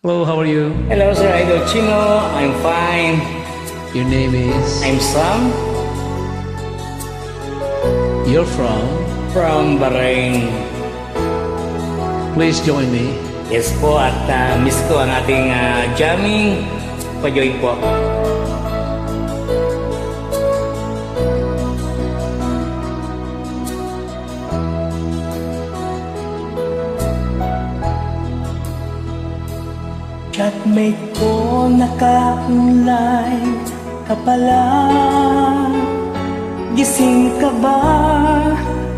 Hello, how are you? Hello, Sir Idol Chino. I'm fine. Your name is? I'm Sam You're from? from Bahrain. Please join me. Yes po, at miss ko ang ating jamming. Pa-join po. Chatmate ko, naka-online ka pala. Gising ka ba?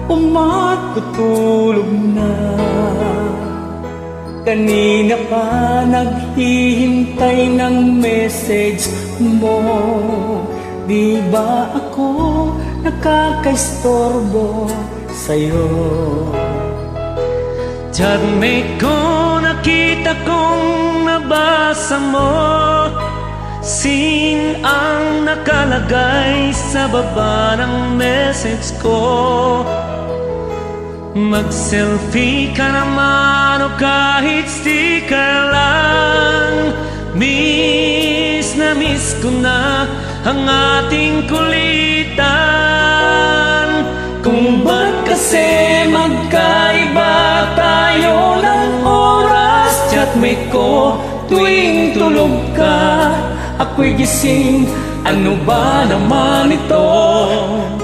Umatutulog na. Kanina pa naghihintay ng message mo. Di ba ako nakakaistorbo sa'yo? Chatmate ko, nakita kong nabasa mo. Sin ang nakalagay sa baba ng message ko. Mag-selfie ka naman o kahit sticker lang. Miss na miss ko na ang ating kulitan. Kung ba't kasi magkaiba tayo ng oras? Chatmate ko, tuwing tulog ka, ako'y gising. Ano ba naman ito?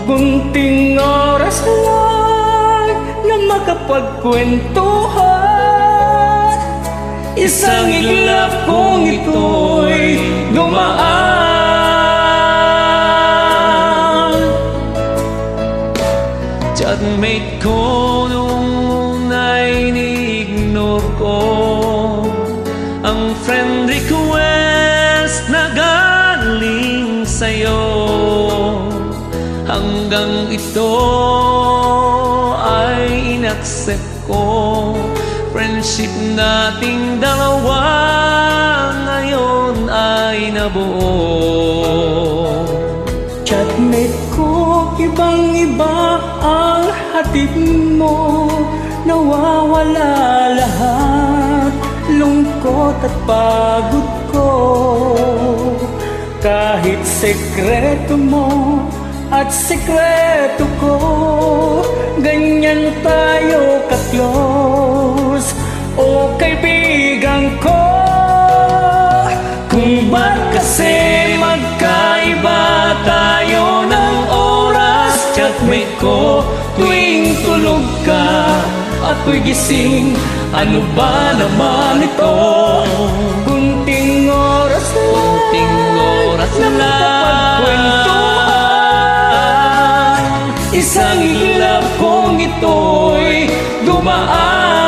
Kunting oras lang na makapagkwentuhan. Isang iglap kong ito'y dumaan. Chatmate ko, noong una'y ni-ignore ko ang friend request na galing sa'yo. Hanggang ito ay inaccept ko. Friendship nating dalawa ngayon ay nabuo. Chatmate ko, ibang-iba ang hatid mo. Nawawala lahat, lungkot at pagod ko. Kahit sekreto mo at sekreto ko, ganyan tayo ka-close, o kaibigan ko. Kung ba't kasi magkaiba tayo ng oras? Chatmate ko, tuwing tulog ka, ako'y gising. Ano ba naman ito? Kunting oras lang, Kunting oras na lang, makapagkwentuhan. Isang iglap kong ito'y dumaan.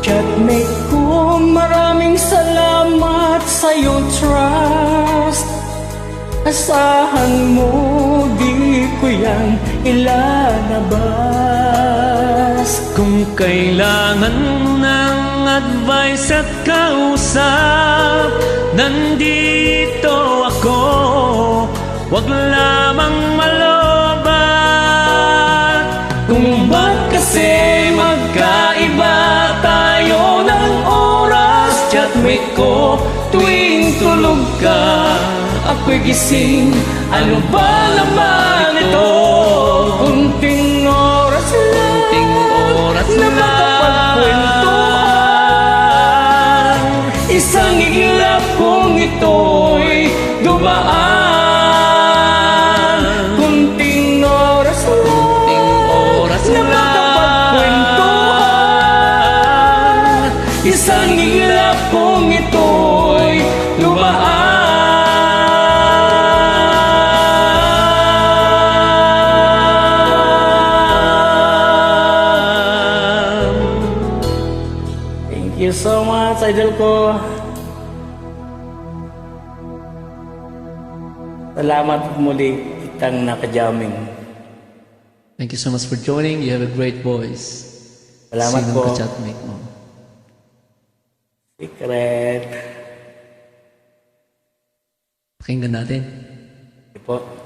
Chatmate ko, maraming salamat sa iyong trust. Asahan mo, di ko yan ilalabas. Kung kailangan ng advice at kausap, nandito ako. Huwag lamang malobat. Kung ba't kasi magkaiba tayo ng oras? Chatmate ko, tuwing tulog ka, ako'y gising. Ano ba naman ito? Kunting oras lang, Kunting oras na lang, makapagkwentuhan. Isang iglap kong ito'y dumaan. Kunting oras lang, oras na lang, makapagkwentuhan. Isang iglap kong ito'y dumaan. Thank you. you so much, idol ko. Salamat muli kitang nakajamming. Thank you so much for joining. You have a great voice. Salamat Sinong po. ka-chatmate mo? Secret. Pakinggan natin. Ito po.